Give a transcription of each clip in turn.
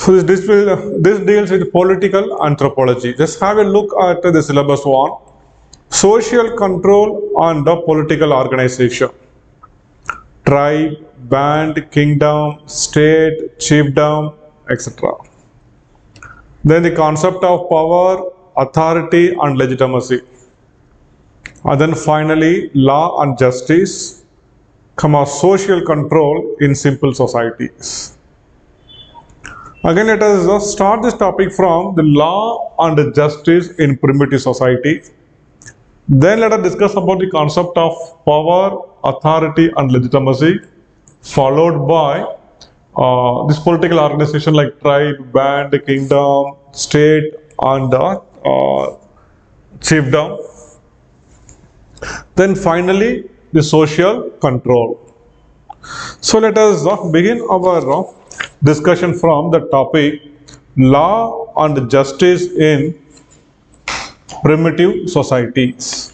So this deals with political anthropology. Just have a look at the syllabus one. Social control and the political organization. Tribe, band, kingdom, state, chiefdom, etc. Then the concept of power, authority and legitimacy. And then finally, law and justice, social control in simple societies. Again, let us just start this topic from the law and justice in primitive society. Then let us discuss about the concept of power, authority and legitimacy, followed by this political organization like tribe, band, kingdom, state and chiefdom. Then finally, the social control. So let us begin our discussion from the topic law and justice in primitive societies.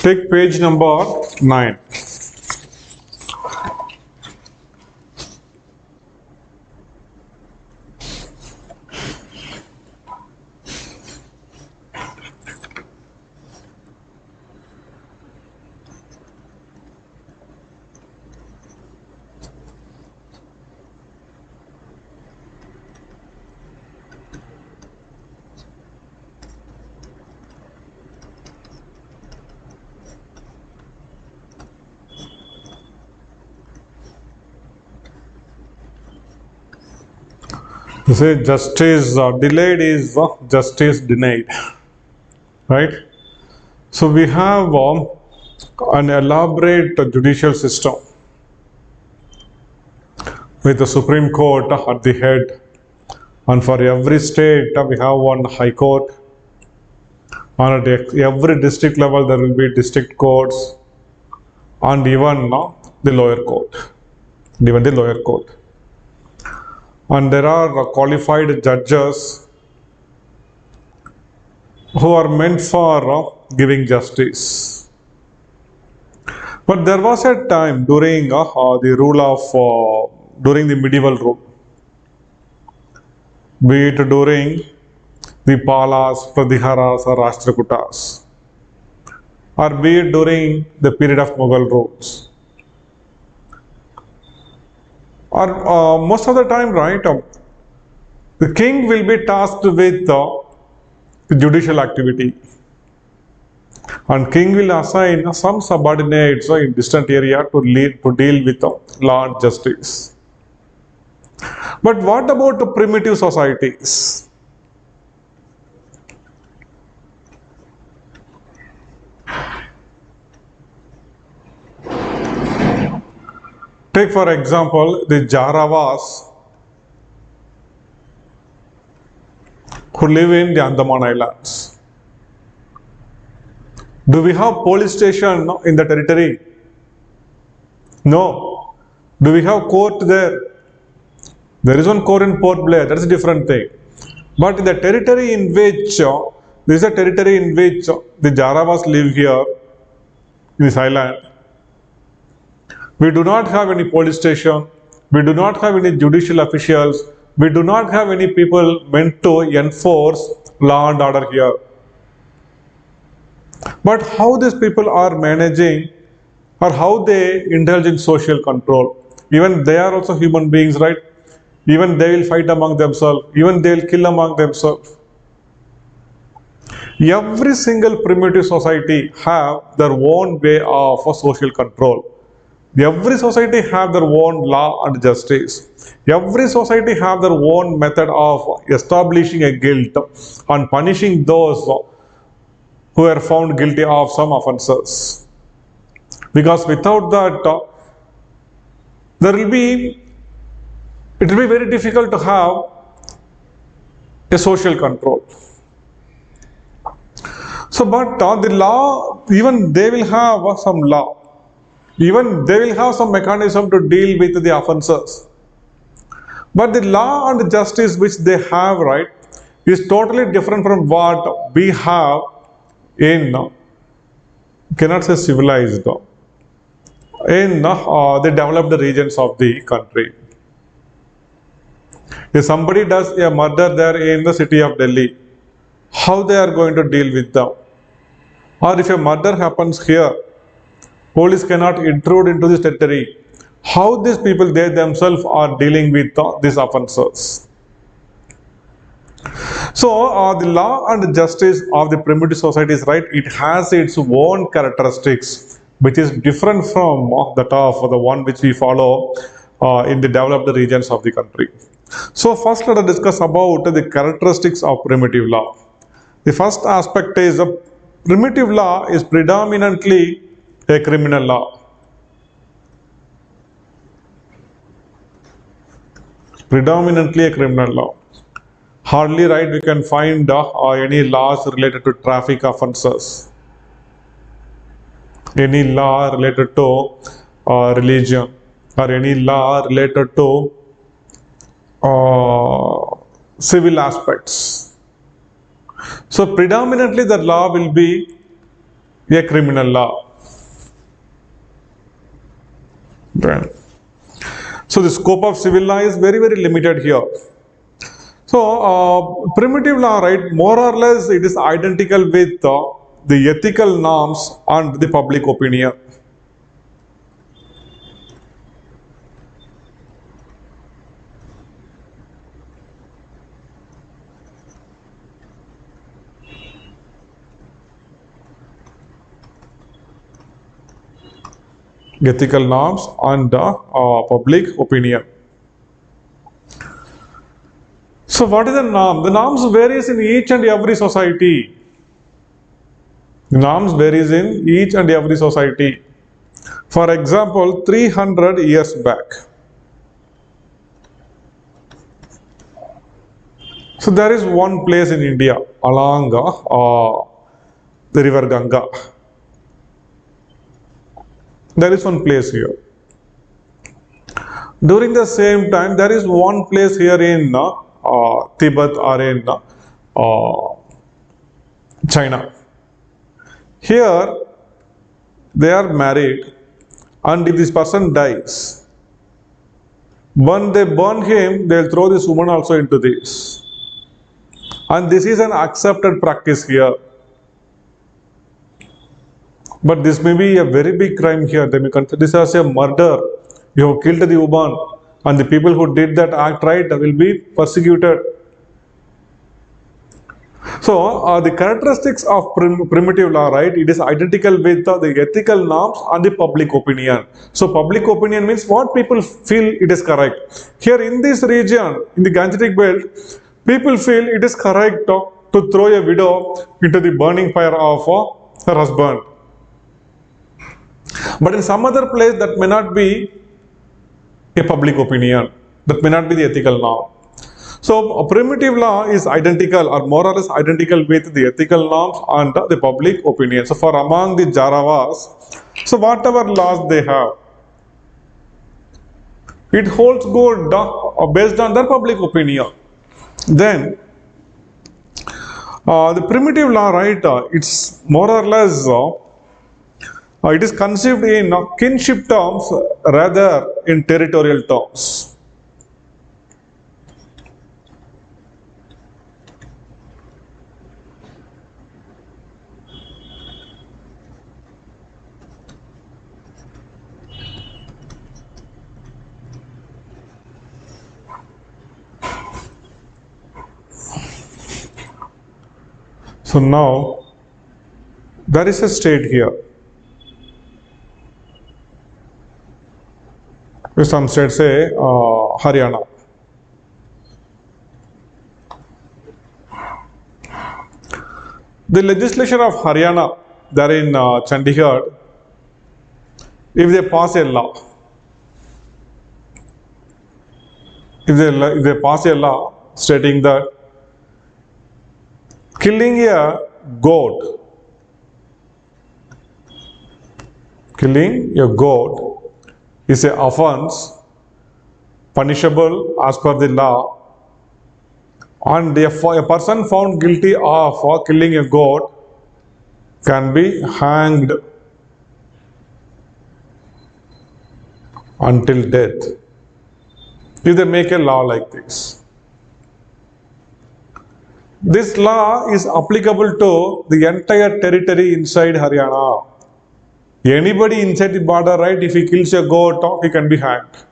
Take page number 9. You say justice delayed is justice denied, right? So we have an elaborate judicial system with the Supreme Court at the head, and for every state we have one high court, and at every district level there will be district courts, and even the lower court, and there are qualified judges who are meant for giving justice. But there was a time during the rule of during the medieval rule, be it during the Palas, Pratiharas or Rashtrakutas, or be it during the period of Mughal rules. Or most of the time, right, the king will be tasked with judicial activity, and king will assign some subordinates in distant area to deal with law and justice. But what about the primitive societies? Take for example the Jaravas who live in the Andaman Islands. Do we have police station in the territory? No. Do we have court there? There is one court in Port Blair, that's a different thing. But in the territory in which, this is a territory in which the Jaravas live here, in this island, we do not have any police station, we do not have any judicial officials, we do not have any people meant to enforce law and order here. But how these people are managing, or how they indulge in social control? Even they are also human beings, right? Even they will fight among themselves, even they will kill among themselves. Every single primitive society have their own way of social control. Every society have their own law and justice. Every society have their own method of establishing a guilt and punishing those who are found guilty of some offences. Because without that, it will be very difficult to have a social control. So, but the law even they will have some law. Even they will have some mechanism to deal with the offences. But the law and justice which they have, right, is totally different from what we have in, cannot say civilized, in the developed regions of the country. If somebody does a murder there in the city of Delhi, how they are going to deal with them? Or if a murder happens here, police cannot intrude into this territory. How these people, they themselves are dealing with these offences. So the law and justice of the primitive societies, right, it has its own characteristics, which is different from that of the one which we follow in the developed regions of the country. So first let us discuss about the characteristics of primitive law. The first aspect is primitive law is predominantly a criminal law. Predominantly a criminal law. Hardly, right, we can find any laws related to traffic offences, any law related to religion, or any law related to civil aspects. So predominantly the law will be a criminal law. Then, so the scope of civil law is very, very limited here. So primitive law, right, more or less it is identical with the ethical norms and the public opinion. Ethical norms and public opinion. So what is the norm? The norms varies in each and every society. The norms varies in each and every society. For example, 300 years back. So there is one place in India along the river Ganga. There is one place here. During the same time, there is one place here in Tibet or in China. Here, they are married, and if this person dies, when they burn him, they will throw this woman also into this. And this is an accepted practice here. But this may be a very big crime here. They may consider this as a murder. You have killed the woman, and the people who did that act, right, will be persecuted. So the characteristics of primitive law, right, it is identical with the ethical norms and the public opinion. So public opinion means what people feel it is correct. Here in this region, in the Gangetic belt, people feel it is correct to throw a widow into the burning fire of her husband. But in some other place, that may not be a public opinion. That may not be the ethical norm. So a primitive law is identical or more or less identical with the ethical norms and the public opinion. So for among the Jaravas, so whatever laws they have, it holds good based on their public opinion. Then the primitive law, right, it's more or less it is conceived in kinship terms rather in territorial terms. So now there is a state here. Some states say Haryana. The legislature of Haryana, there in Chandigarh, if they pass a law, if they pass a law stating that killing a goat Killing a goat is a offense punishable as per the law, and a person found guilty of killing a goat can be hanged until death if they make a law like this. This law is applicable to the entire territory inside Haryana. Anybody inside the border, right, if he kills a goat, he can be hanged.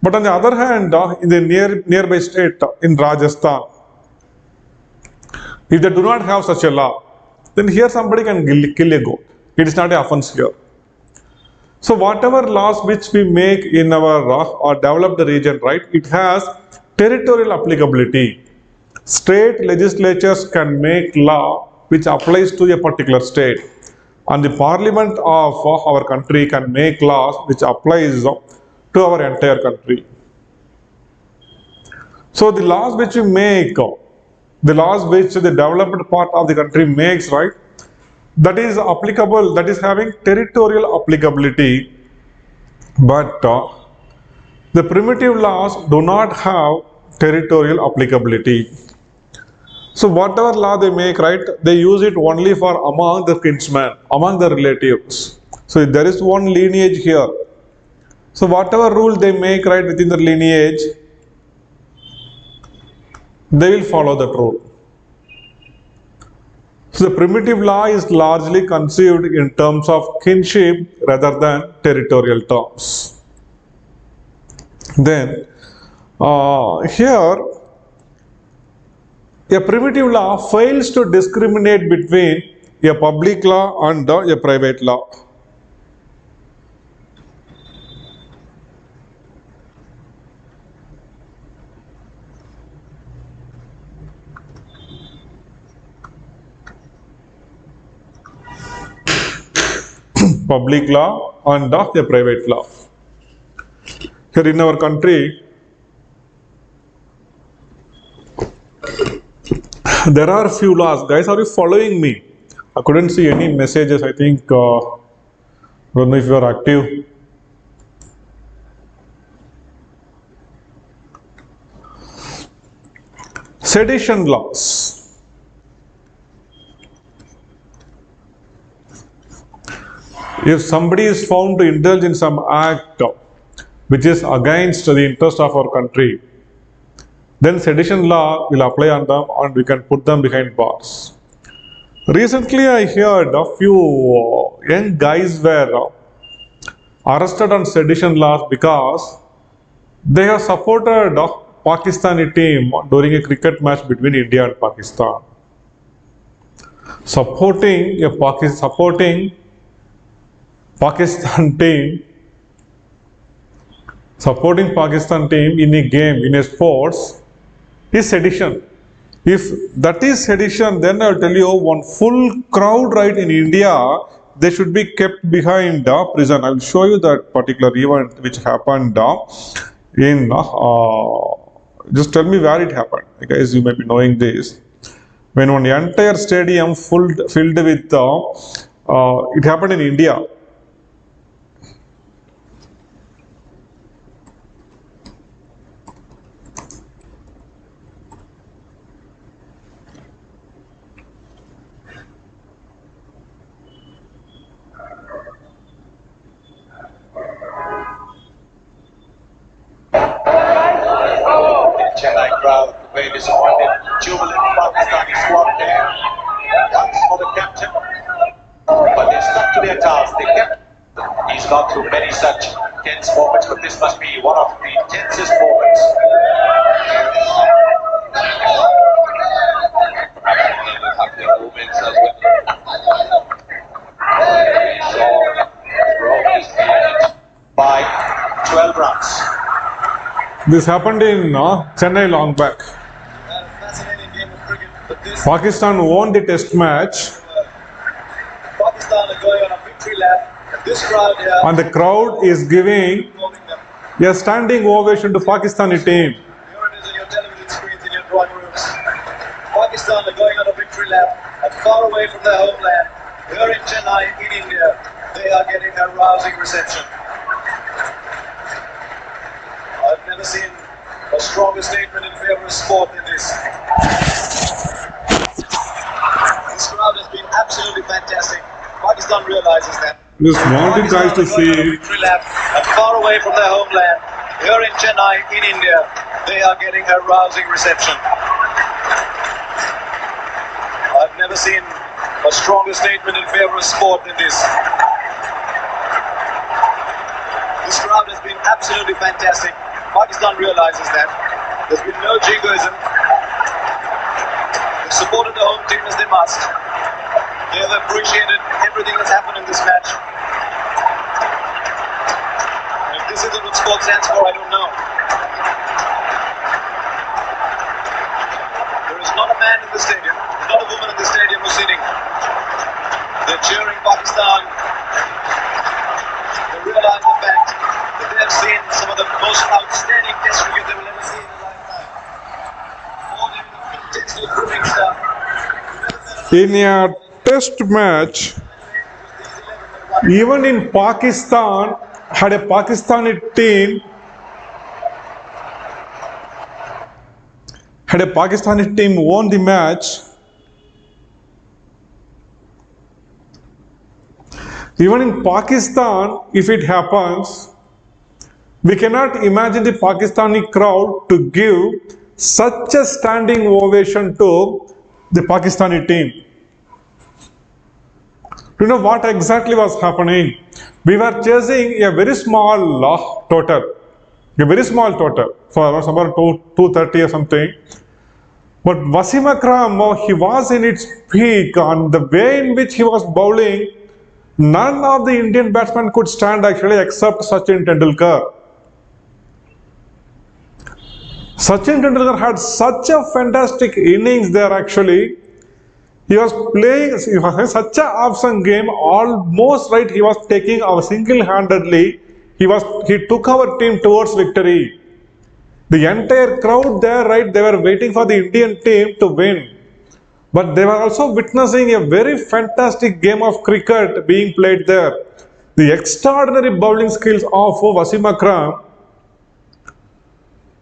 But on the other hand, in the nearby state, in Rajasthan, if they do not have such a law, then here somebody can kill a goat. It is not an offense here. So whatever laws which we make in our or developed region, right, it has territorial applicability. State legislatures can make law which applies to a particular state, and the parliament of our country can make laws which applies to our entire country. So the laws which we make, the laws which the developed part of the country makes, right, that is applicable, that is having territorial applicability, but the primitive laws do not have territorial applicability. So whatever law they make, right, they use it only for among the kinsmen, among the relatives. So there is one lineage here. So whatever rule they make, right, within the lineage, they will follow that rule. So the primitive law is largely conceived in terms of kinship rather than territorial terms. Then here a primitive law fails to discriminate between a public law and a private law. Public law and a private law. Here in our country, there are few laws. Guys, are you following me? I couldn't see any messages. I think, don't know if you are active. Sedition laws. If somebody is found to indulge in some act which is against the interest of our country, then sedition law will apply on them and we can put them behind bars. Recently, I heard a few young guys were arrested on sedition laws because they have supported a Pakistani team during a cricket match between India and Pakistan. Supporting Pakistan team in a game, in a sports, is sedition. If that is sedition, then I'll tell you, one full crowd right in India, they should be kept behind prison. I'll show you that particular event which happened in, just tell me where it happened. Guys, you may be knowing this. When one entire stadium filled with, it happened in India. Chennai crowd very disappointed. Jubilant Pakistani squad there. Guns for the captain. But they stuck to their task. He's gone through many such tense moments, but this must be one of the tensest moments. By 12 runs. This happened in Chennai long back. Pakistan won the test match. Pakistan are going on a victory lap. This crowd here, And the crowd is giving a standing ovation to Pakistani team. here it is on your television screens in your drawing rooms. Pakistan are going on a victory lap and far away from their homeland. Here in Chennai, in India. They are getting a rousing reception. I've never seen a stronger statement in favor of sport than this. This crowd has been absolutely fantastic. Pakistan realizes that. Just wanted guys to Pakistan are going on a see. victory lap and far away from their homeland. Here in Chennai, in India, they are getting a rousing reception. I've never seen a stronger statement in favor of sport than this. This crowd has been absolutely fantastic. Pakistan realizes that. There's been no jingoism. They've supported the home team as they must. They have appreciated everything that's happened in this match. And if this isn't what sport stands for, I don't know. There is not a man in the stadium, there's not a woman in the stadium who's sitting. They're cheering Pakistan. They realize the fact that they have seen some of the most outstanding test cricket they will ever see in their lifetime. More than the intensely grooming stuff. In a test match, even in Pakistan, had a Pakistani team won the match, even in Pakistan, if it happens, we cannot imagine the Pakistani crowd to give such a standing ovation to the Pakistani team. You know what exactly was happening? We were chasing a very small total, for about 230 or something. But Wasim Akram, he was in its peak, and the way in which he was bowling, none of the Indian batsmen could stand actually except Sachin Tendulkar. Sachin Tendulkar had such a fantastic innings there actually. He was playing such an awesome game, almost right. He was taking our single-handedly. He took our team towards victory. The entire crowd there, right, they were waiting for the Indian team to win. But they were also witnessing a very fantastic game of cricket being played there. The extraordinary bowling skills of Wasim Akram.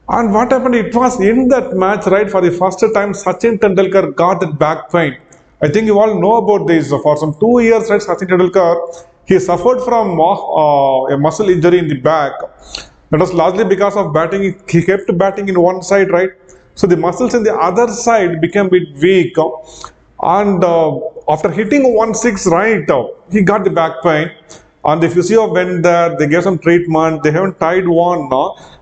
And what happened? It was in that match, right, for the first time, Sachin Tendulkar got that back pain. I think you all know about this. For some 2 years, right, Sachin Tendulkar, he suffered from a muscle injury in the back. That was largely because of batting. He kept batting in one side, right? So the muscles in the other side became a bit weak. And after hitting 1-6, right, he got the back pain. And the physio went there, they gave some treatment. They haven't tied one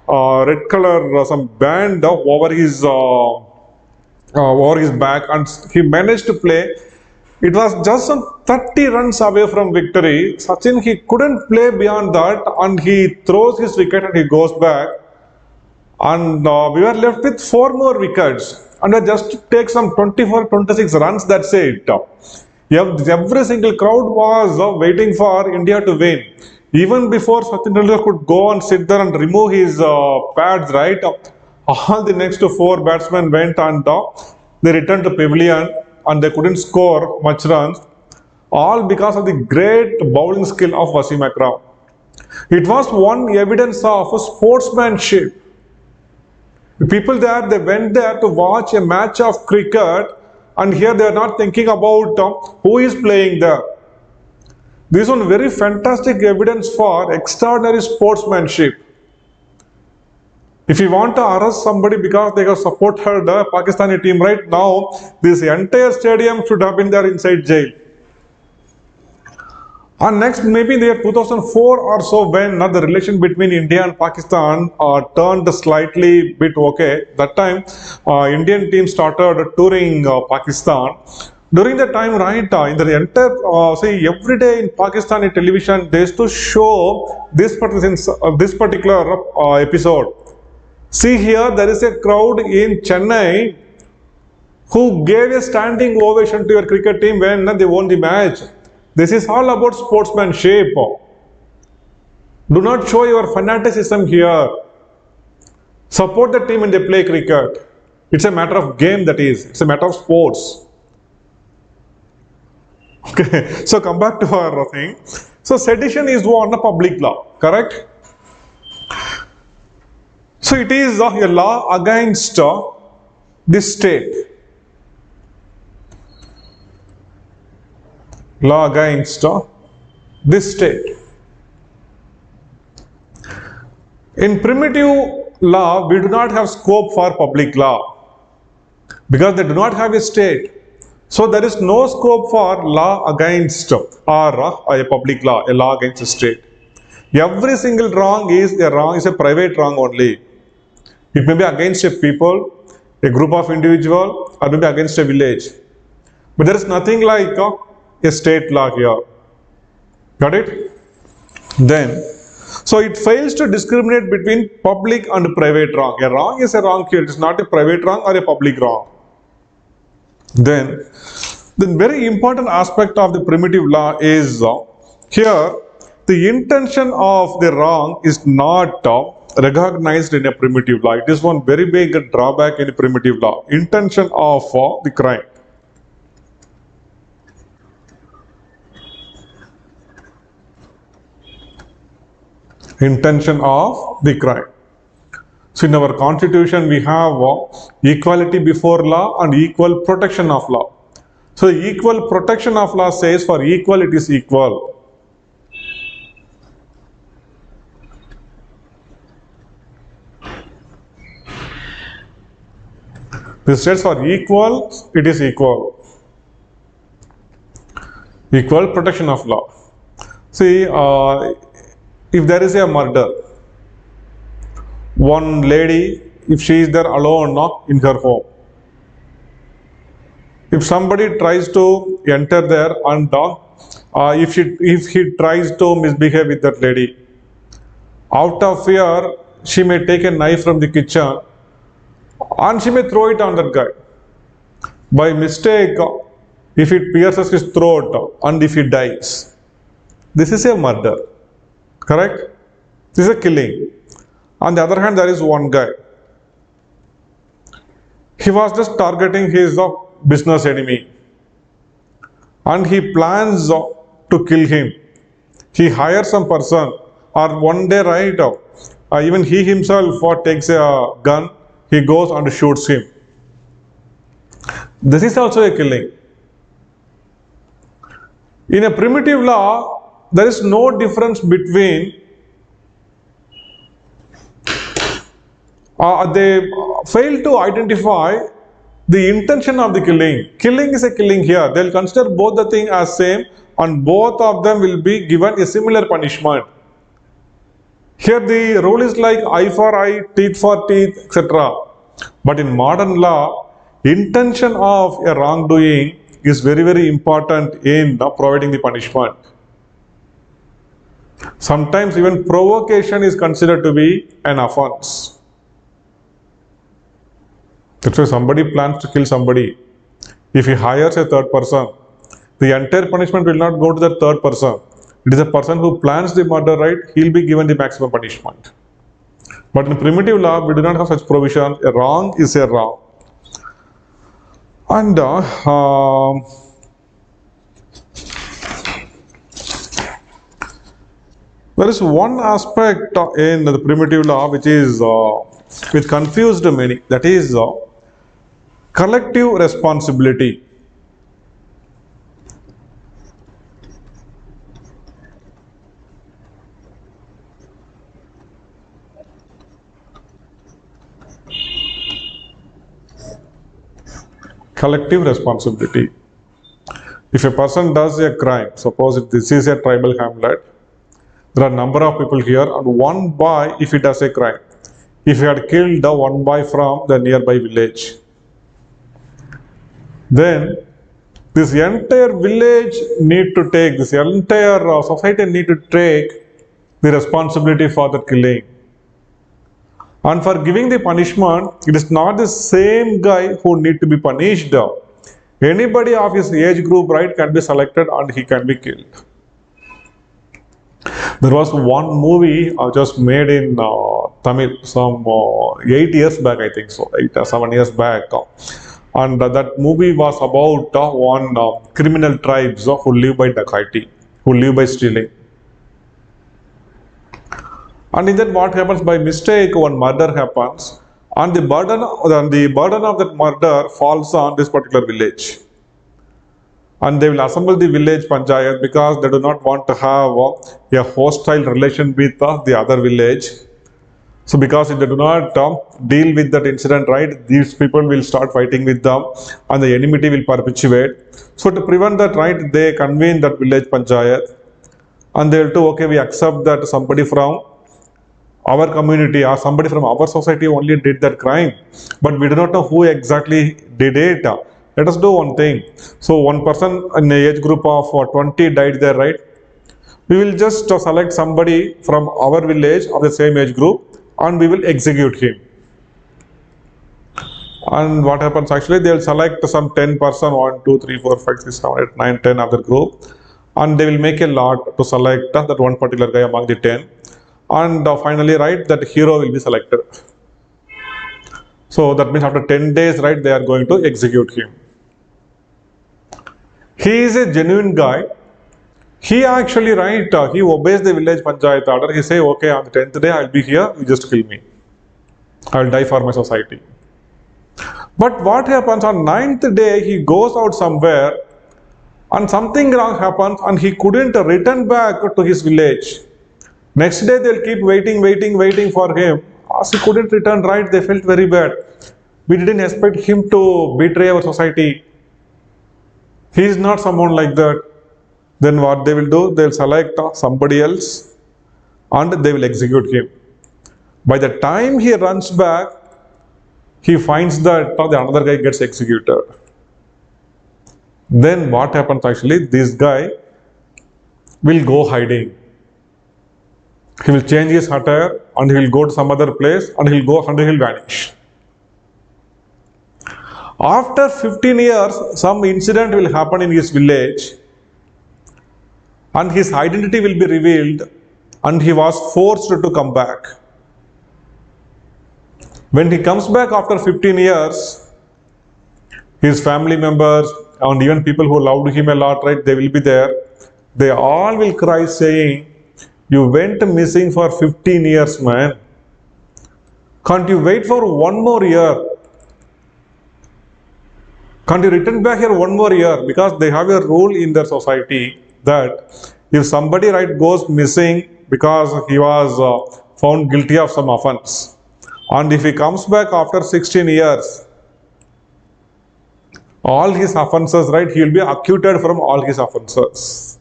red color, some band over his back, and he managed to play. It was just some 30 runs away from victory. Sachin, he couldn't play beyond that, and he throws his wicket and he goes back. And we were left with 4 more wickets, and we just to take some 24-26 runs. That's it. Every single crowd was waiting for India to win. Even before Sachin Tendulkar could go and sit there and remove his pads, right? All the next 4 batsmen went and they returned to pavilion and they couldn't score much runs. All because of the great bowling skill of Wasim Akram. It was one evidence of sportsmanship. The people there, they went there to watch a match of cricket, and here they are not thinking about who is playing there. This is one very fantastic evidence for extraordinary sportsmanship. If you want to arrest somebody because they have supported the Pakistani team right now, this entire stadium should have been there inside jail. And next, maybe in the year 2004 or so, when the relation between India and Pakistan turned slightly bit okay. That time, Indian team started touring Pakistan. During that time, right, in the entire, say every day in Pakistani television, they used to show this particular episode. See here, there is a crowd in Chennai who gave a standing ovation to your cricket team when they won the match. This is all about sportsmanship. Do not show your fanaticism here. Support the team when they play cricket. It's a matter of game, that is. It's a matter of sports. Okay, so come back to our thing. So sedition is one public law, correct? So it is a law against the state. Law against this state. In primitive law, we do not have scope for public law because they do not have a state. So there is no scope for law against or a public law, a law against the state. Every single wrong is a private wrong only. It may be against a people, a group of individual, or maybe against a village. But there is nothing like a state law here. Got it? Then, so it fails to discriminate between public and private wrong. A wrong is a wrong here. It is not a private wrong or a public wrong. Then, the very important aspect of the primitive law is here the intention of the wrong is not recognized in a primitive law. It is one very big drawback in a primitive law. Intention of the crime. Intention of the crime. So in our constitution we have equality before law and equal protection of law. So the equal protection of law says for equal it is equal. This says for equal it is equal. Equal protection of law. See, if there is a murder, one lady, if she is there alone in her home, if somebody tries to enter there and if he tries to misbehave with that lady, out of fear, she may take a knife from the kitchen and she may throw it on that guy. By mistake, if it pierces his throat and if he dies, this is a murder. Correct? This is a killing. On the other hand, there is one guy. He was just targeting his business enemy. And he plans to kill him. He hires some person, or one day, right, even he himself takes a gun, he goes and shoots him. This is also a killing. In a primitive law, there is no difference between they fail to identify the intention of the killing. Killing is a killing here. They will consider both the thing as same and both of them will be given a similar punishment. Here the rule is like eye for eye, teeth for teeth, etc. But in modern law, intention of a wrongdoing is very, very important in providing the punishment. Sometimes even provocation is considered to be an offense. That's why somebody plans to kill somebody. If he hires a third person, the entire punishment will not go to the third person. It is a person who plans the murder, right? He'll be given the maximum punishment. But in primitive law, we do not have such provision. A wrong is a wrong. And there is one aspect in the primitive law which confused many. That is collective responsibility. Collective responsibility. If a person does a crime, suppose if this is a tribal hamlet, there are a number of people here, and one boy, if he does a crime, if he had killed one boy from the nearby village, then this entire village need to take, this entire society need to take the responsibility for the killing. And for giving the punishment, it is not the same guy who need to be punished. Anybody of his age group, right, can be selected and he can be killed. There was one movie just made in Tamil some 8 years back, I think so, 8 or 7 years back. And that movie was about one criminal tribes who live by dacoity, who live by stealing. And in that, what happens by mistake, one murder happens, and the burden of that murder falls on this particular village. And they will assemble the village panchayat because they do not want to have a hostile relation with the other village. So because if they do not deal with that incident, right, these people will start fighting with them and the enmity will perpetuate. So to prevent that, right, they convene that village panchayat and they will do, okay, we accept that somebody from our community or somebody from our society only did that crime, but we do not know who exactly did it. Let us do one thing. So one person in the age group of 20 died there, right? We will just select somebody from our village of the same age group and we will execute him. And what happens actually, they will select some 10%, 1, 2, 3, 4, 5, 6, 7, 8, 9, 10 of the group, and they will make a lot to select that one particular guy among the 10. And finally, right, that hero will be selected. So that means after 10 days, right, they are going to execute him. He is a genuine guy. He actually, right, he obeys the village panchayat order. He say, okay, on the 10th day, I'll be here, you just kill me. I will die for my society. But what happens on 9th day, he goes out somewhere and something wrong happens and he couldn't return back to his village. Next day, they'll keep waiting for him. As he couldn't return, right, they felt very bad. We didn't expect him to betray our society. He is not someone like that. Then what they will do, they'll select somebody else and they will execute him. By the time he runs back, he finds that the another guy gets executed. Then what happens actually, this guy will go hiding. He will change his attire and he will go to some other place and he will vanish. After 15 years, some incident will happen in his village and his identity will be revealed and he was forced to come back. When he comes back after 15 years, his family members and even people who loved him a lot, right, they will be there. They all will cry saying, you went missing for 15 years, man. Can't you wait for one more year? Can't you return back here one more year? Because they have a rule in their society that if somebody, right, goes missing because he was found guilty of some offense, and if he comes back after 16 years, all his offenses, right, he will be acquitted from all his offenses.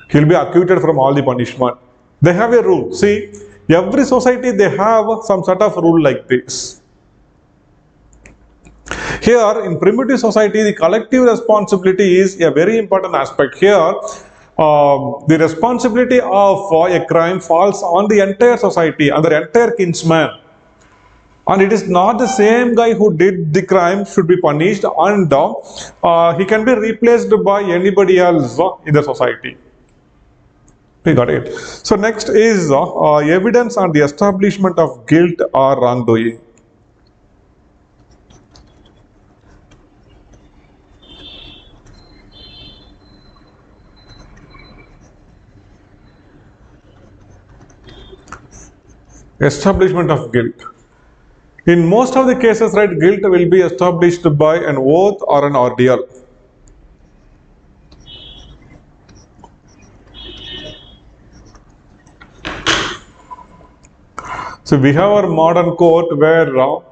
He will be acquitted from all the punishment. They have a rule. See, every society, they have some sort of rule like this. Here, in primitive society, the collective responsibility is a very important aspect. Here, the responsibility of a crime falls on the entire society, on the entire kinsman. And it is not the same guy who did the crime should be punished, and he can be replaced by anybody else in the society. We got it. So next is evidence on the establishment of guilt or wrongdoing. Establishment of guilt. In most of the cases, right, guilt will be established by an oath or an ordeal. So we have our modern court where the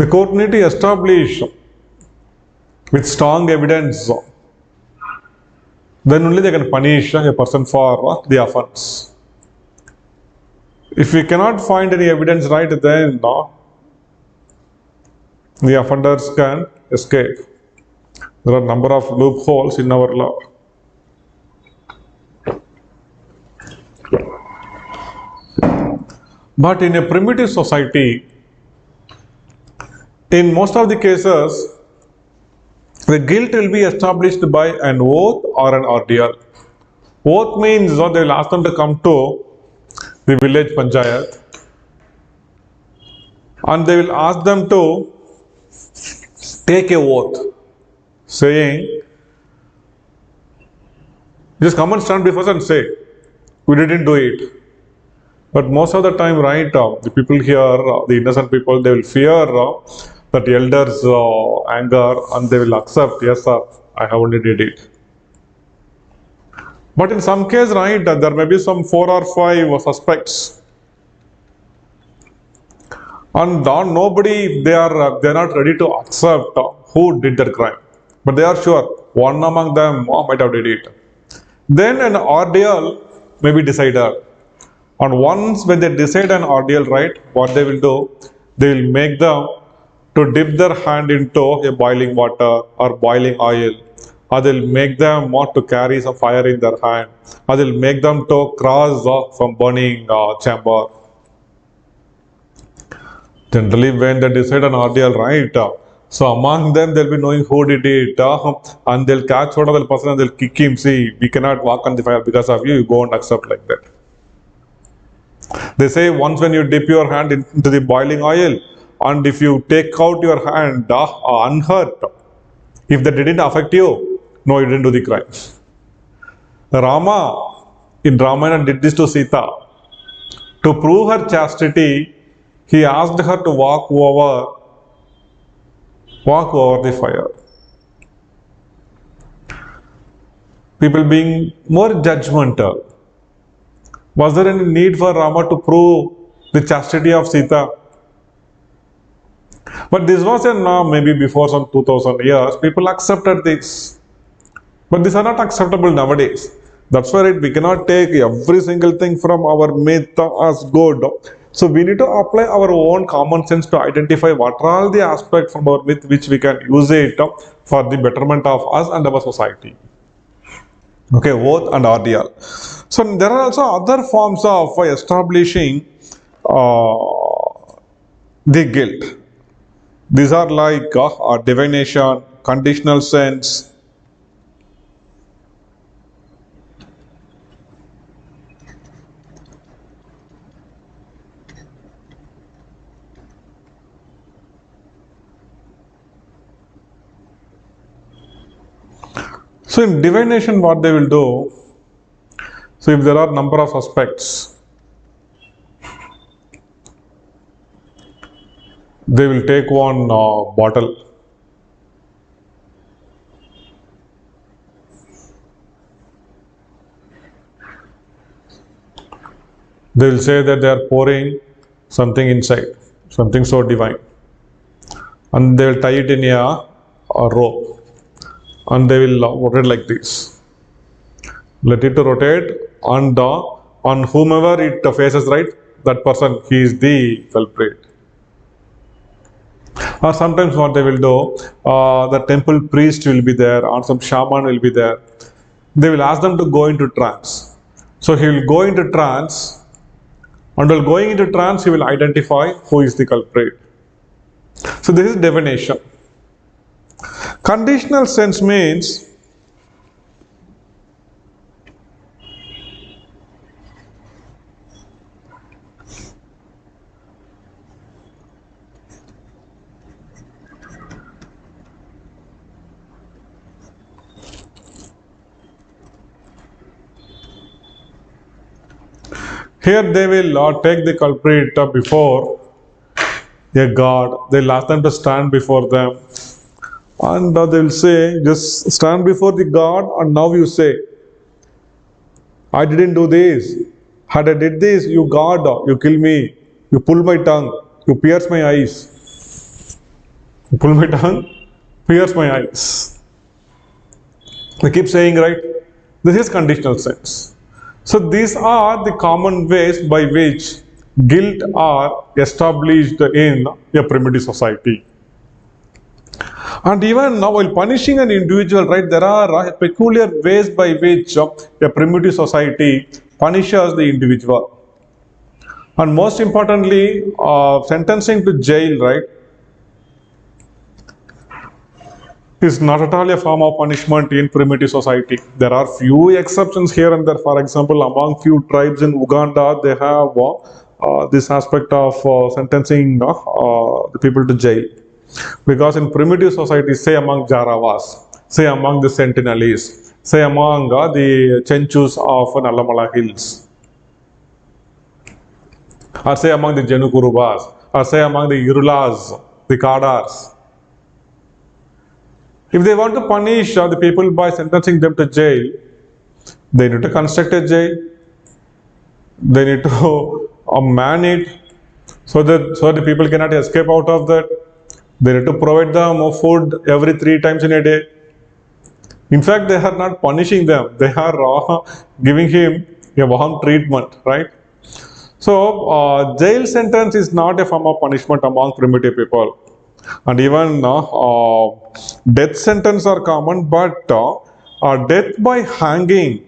court need to establish with strong evidence, then only they can punish a person for the offense. If we cannot find any evidence, right, then the offenders can escape. There are a number of loopholes in our law. But in a primitive society, in most of the cases, the guilt will be established by an oath or an ordeal. Oath means they will ask them to come to the village panchayat and they will ask them to take a oath. saying, just come and stand before us and say, we didn't do it. But most of the time, right, the people here, the innocent people, they will fear that elders' anger and they will accept, yes, sir, I have only did it. But in some case, right, there may be some 4 or 5 suspects, and nobody, they are not ready to accept who did that crime. But they are sure one among them might have did it. Then an ordeal may be decided. And once when they decide an ordeal, right, what they will do, they will make them to dip their hand into a boiling water or boiling oil, or they'll make them want to carry some fire in their hand, or they'll make them to cross from burning chamber. Generally, when they decide an ordeal, right, so among them they'll be knowing who did it, and they'll catch one of the person and they'll kick him. See, we cannot walk on the fire because of you. You go and accept like that. They say once when you dip your hand into the boiling oil, and if you take out your hand unhurt, if that didn't affect you, no, you didn't do the crime. Rama in Ramayana did this to Sita. To prove her chastity, he asked her to walk over the fire. People being more judgmental. Was there any need for Rama to prove the chastity of Sita? But this was maybe before some 2000 years, people accepted this. But these are not acceptable nowadays. That's why we cannot take every single thing from our myth as good. So we need to apply our own common sense to identify what are all the aspects from our myth which we can use it for the betterment of us and our society. Okay, oath and ordeal. So there are also other forms of establishing the guilt. These are like divination, conditional sense. So in divination, what they will do, so if there are number of suspects, they will take one bottle. They will say that they are pouring something inside, something so divine. And they will tie it in a rope. And they will rotate like this. Let it rotate, and on whomever it faces, right, that person, he is the culprit. Or sometimes what they will do, the temple priest will be there, or some shaman will be there. They will ask them to go into trance. So he will go into trance, and while going into trance, he will identify who is the culprit. So this is divination. Conditional sense means here they will take the culprit before a god. They'll ask them to stand before them. And they will say, just stand before the God, and now you say, I didn't do this. Had I did this, you God, you kill me. You pull my tongue. You pierce my eyes. You pull my tongue, pierce my eyes. They keep saying, right? This is conditional sense. So these are the common ways by which guilt are established in a primitive society. And even now, while punishing an individual, right, there are peculiar ways by which a primitive society punishes the individual. And most importantly, sentencing to jail, right, is not at all a form of punishment in primitive society. There are few exceptions here and there. For example, among few tribes in Uganda, they have this aspect of sentencing the people to jail. Because in primitive society, say among Jarawas, say among the Sentinelese, say among the Chenchus of Nallamala Hills, or say among the Janukurubas, or say among the Irulas, the Kadars. If they want to punish the people by sentencing them to jail, they need to construct a jail. They need to man it so the people cannot escape out of that. They need to provide them food every 3 times in a day. In fact, they are not punishing them. They are giving him a warm treatment, right? So, jail sentence is not a form of punishment among primitive people. And even death sentence are common, but death by hanging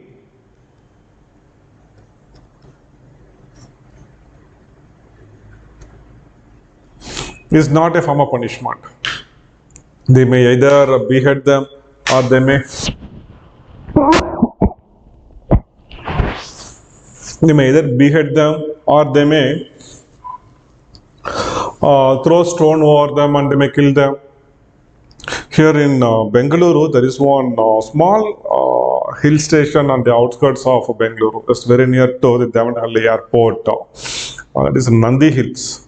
is not a form of punishment. They may either behead them or they may either behead them or they may throw stone over them and they may kill them. Here in Bengaluru, there is one small hill station on the outskirts of Bengaluru. It's very near to the Devanahalli airport. It is Nandi Hills.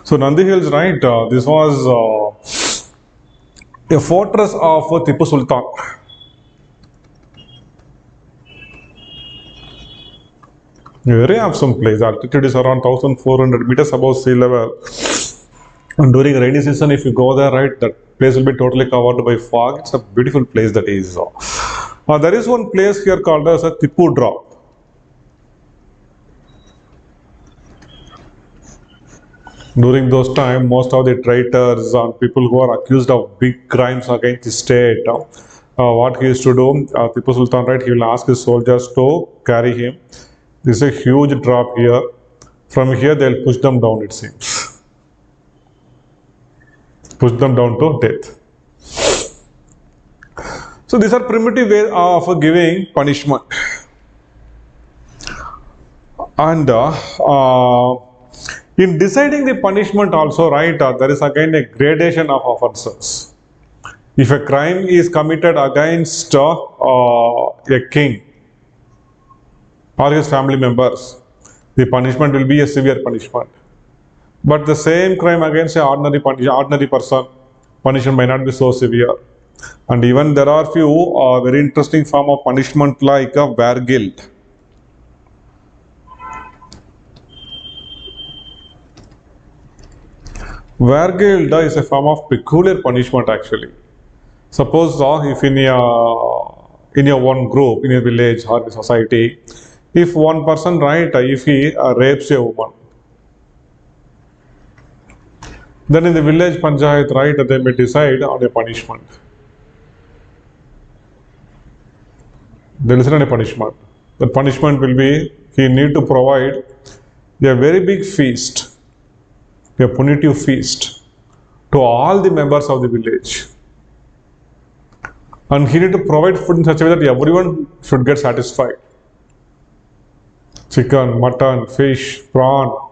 So Nandi Hills, right? This was a fortress of Tipu Sultan. Very awesome place. Altitude is around 1,400 meters above sea level. And during rainy season, if you go there, right, that place will be totally covered by fog. It's a beautiful place that is. There is one place here called as a Tipu Drop. During those times, most of the traitors and people who are accused of big crimes against the state, what he used to do, Tipu Sultan, right, he will ask his soldiers to carry him. This is a huge drop here. From here, they'll push them down, it seems. Push them down to death. So these are primitive ways of giving punishment. And in deciding the punishment also, right, there is again a gradation of offenses. If a crime is committed against a king or his family members, the punishment will be a severe punishment. But the same crime against an ordinary person, punishment may not be so severe. And even there are few very interesting form of punishment like a wear guilt. Wear guilt is a form of peculiar punishment actually. Suppose if in your one group, in a village or in a society, if one person, right, if he rapes a woman, then in the village panchayat, right, they may decide on a punishment. They listen on a punishment. The punishment will be, he need to provide a very big feast, a punitive feast to all the members of the village. And he need to provide food in such a way that everyone should get satisfied. Chicken, mutton, fish, prawn,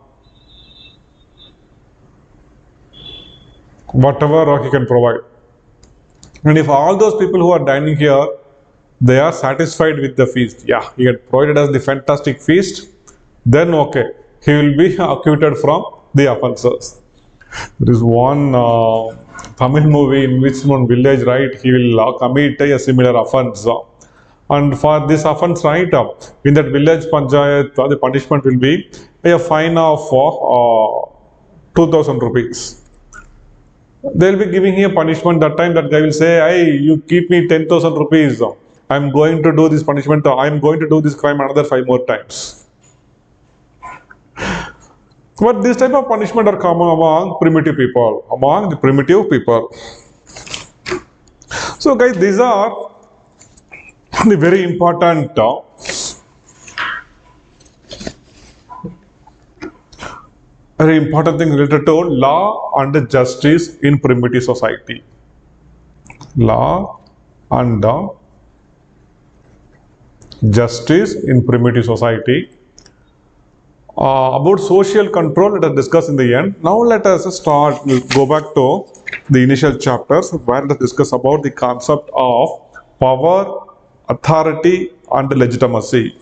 whatever he can provide. And if all those people who are dining here, they are satisfied with the feast, yeah, he had provided us the fantastic feast, then okay, he will be acquitted from the offenses. There is one Tamil movie in which one village, right, he will commit a similar offense. And for this offense, right, in that village panchayat, the punishment will be a fine of 2,000 rupees. They will be giving him a punishment that time. That guy will say, hey, you keep me 10,000 rupees. I'm going to do this punishment. I'm going to do this crime another 5 more times. But this type of punishment are common among primitive people, among the primitive people. So guys, these are the very important thing related to law and justice in primitive society. Law and justice in primitive society. About social control, let us discuss in the end. Now let us start, we'll go back to the initial chapters where let us discuss about the concept of power, authority and legitimacy.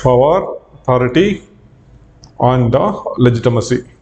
Power, authority and legitimacy.